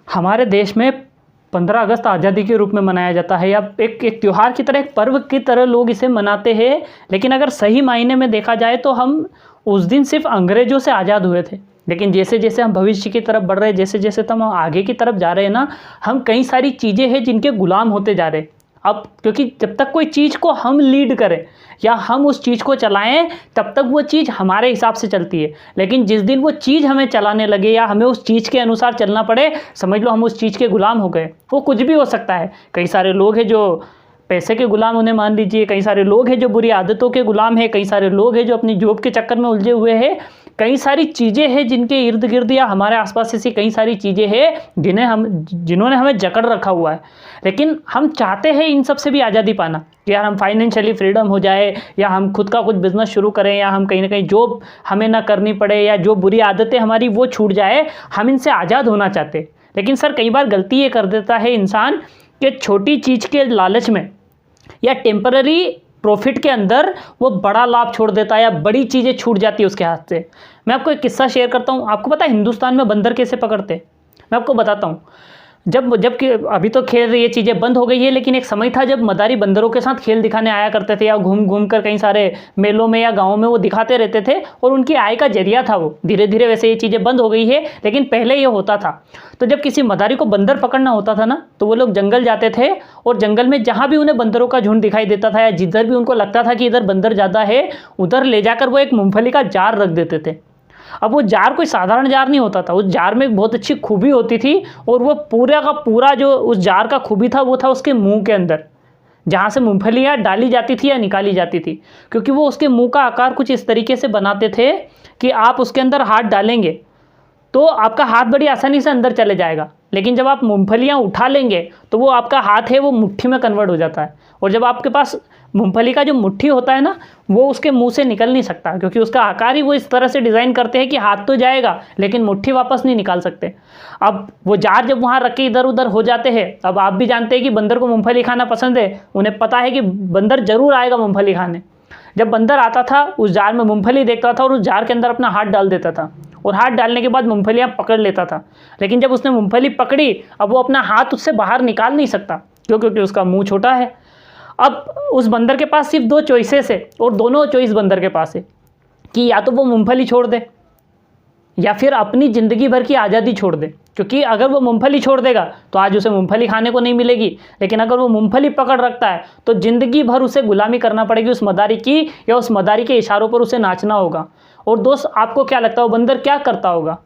हमारे देश में 15 अगस्त आज़ादी के रूप में मनाया जाता है, या एक त्यौहार की तरह, एक पर्व की तरह लोग इसे मनाते हैं। लेकिन अगर सही मायने में देखा जाए तो हम उस दिन सिर्फ अंग्रेज़ों से आज़ाद हुए थे। लेकिन जैसे जैसे हम भविष्य की तरफ बढ़ रहे हैं, जैसे जैसे हम आगे की तरफ जा रहे हैं ना, हम कई सारी चीज़ें हैं जिनके गुलाम होते जा रहे हैं। अब क्योंकि जब तक कोई चीज़ को हम लीड करें या हम उस चीज़ को चलाएं, तब तक वो चीज़ हमारे हिसाब से चलती है। लेकिन जिस दिन वो चीज़ हमें चलाने लगे या हमें उस चीज़ के अनुसार चलना पड़े, समझ लो हम उस चीज़ के गुलाम हो गए। वो कुछ भी हो सकता है। कई सारे लोग हैं जो पैसे के गुलाम उन्हें मान लीजिए, कई सारे लोग हैं जो बुरी आदतों के गुलाम हैं, कई सारे लोग हैं जो अपनी जॉब के चक्कर में उलझे हुए हैं, कई सारी चीज़ें हैं जिनके इर्द गिर्द या हमारे आसपास ऐसी कई सारी चीज़ें हैं जिन्होंने हमें जकड़ रखा हुआ है। लेकिन हम चाहते हैं इन सब से भी आज़ादी पाना, कि यार हम फाइनेंशियली फ्रीडम हो जाए, या हम खुद का कुछ बिजनेस शुरू करें, या हम कहीं ना कहीं जॉब हमें ना करनी पड़े, या जो बुरी आदतें हमारी वो छूट जाए। हम इनसे आज़ाद होना चाहते। लेकिन सर कई बार गलती ये कर देता है इंसान कि छोटी चीज़ के लालच में या टेम्पररी प्रॉफिट के अंदर वो बड़ा लाभ छोड़ देता है, या बड़ी चीज़ें छूट जाती है उसके हाथ से। मैं आपको एक किस्सा शेयर करता हूँ। आपको पता है हिंदुस्तान में बंदर कैसे पकड़ते हैं? मैं आपको बताता हूँ। जबकि अभी तो खैर ये चीज़ें बंद हो गई है, लेकिन एक समय था जब मदारी बंदरों के साथ खेल दिखाने आया करते थे, या घूम घूम कर कई सारे मेलों में या गाँव में वो दिखाते रहते थे, और उनकी आय का जरिया था वो। धीरे धीरे वैसे ये चीज़ें बंद हो गई है, लेकिन पहले ये होता था। तो जब किसी मदारी को बंदर पकड़ना होता था ना, तो वो लोग जंगल जाते थे, और जंगल में जहाँ भी उन्हें बंदरों का झुंड दिखाई देता था, या जिधर भी उनको लगता था कि इधर बंदर ज़्यादा है, उधर ले जाकर वो एक मूँगफली का जार रख देते थे। अब वो जार कोई साधारण जार नहीं होता था, उस जार में बहुत अच्छी खूबी होती थी, और वो पूरा का पूरा जो उस जार का खूबी था वो था उसके मुंह के अंदर, जहाँ से मूंगफलियाँ डाली जाती थी या निकाली जाती थी। क्योंकि वो उसके मुंह का आकार कुछ इस तरीके से बनाते थे कि आप उसके अंदर हाथ डालेंगे तो आपका हाथ बड़ी आसानी से अंदर चले जाएगा, लेकिन जब आप मूंगफलियाँ उठा लेंगे तो वो आपका हाथ है वो मुट्ठी में कन्वर्ट हो जाता है। और जब आपके पास मूंगफली का जो मुट्ठी होता है ना, वो उसके मुंह से निकल नहीं सकता, क्योंकि उसका आकार ही वो इस तरह से डिज़ाइन करते हैं कि हाथ तो जाएगा लेकिन मुट्ठी वापस नहीं निकाल सकते। अब वो जार जब वहाँ रख के इधर उधर हो जाते हैं, अब आप भी जानते हैं कि बंदर को मूंगफली खाना पसंद है, उन्हें पता है कि बंदर जरूर आएगा मूंगफली खाने। जब बंदर आता था उस जार में मूंगफली देखता था और उस जार के अंदर अपना हाथ डाल देता था, और हाथ डालने के बाद मूंगफलियाँ पकड़ लेता था। लेकिन जब उसने मूंगफली पकड़ी, अब वो अपना हाथ उससे बाहर निकाल नहीं सकता, क्योंकि उसका मुंह छोटा है। अब उस बंदर के पास सिर्फ 2 चॉइसेस है, और दोनों चॉइस बंदर के पास है कि या तो वो मूंगफली छोड़ दे या फिर अपनी ज़िंदगी भर की आज़ादी छोड़ दे। क्योंकि अगर वो मूंगफली छोड़ देगा तो आज उसे मूंगफली खाने को नहीं मिलेगी, लेकिन अगर वो मूंगफली पकड़ रखता है तो ज़िंदगी भर उसे गुलामी करना पड़ेगी उस मदारी की, या उस मदारी के इशारों पर उसे नाचना होगा। और दोस्त, आपको क्या लगता है वो बंदर क्या करता होगा?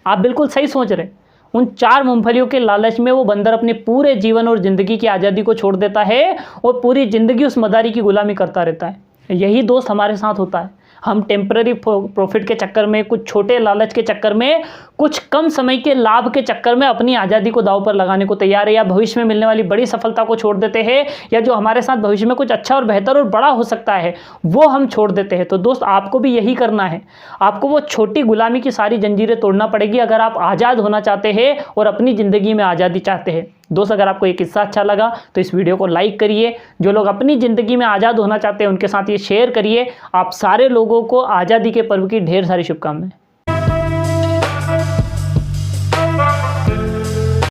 आप बिल्कुल सही सोच रहे। उन 4 मूंगफलियों के लालच में वो बंदर अपने पूरे जीवन और ज़िंदगी की आज़ादी को छोड़ देता है, और पूरी ज़िंदगी उस मदारी की गुलामी करता रहता है। यही दोस्त हमारे साथ होता है। हम टेम्पररी प्रॉफिट के चक्कर में, कुछ छोटे लालच के चक्कर में, कुछ कम समय के लाभ के चक्कर में अपनी आज़ादी को दांव पर लगाने को तैयार है, या भविष्य में मिलने वाली बड़ी सफलता को छोड़ देते हैं, या जो हमारे साथ भविष्य में कुछ अच्छा और बेहतर और बड़ा हो सकता है वो हम छोड़ देते हैं। तो दोस्त, आपको भी यही करना है। आपको वो छोटी गुलामी की सारी जंजीरें तोड़ना पड़ेगी अगर आप आज़ाद होना चाहते हैं और अपनी ज़िंदगी में आज़ादी चाहते हैं। दोस्त, अगर आपको ये किस्सा अच्छा लगा तो इस वीडियो को लाइक करिए। जो लोग अपनी ज़िंदगी में आज़ाद होना चाहते हैं उनके साथ ये शेयर करिए। आप सारे लोगों को आज़ादी के पर्व की ढेर सारी शुभकामनाएं।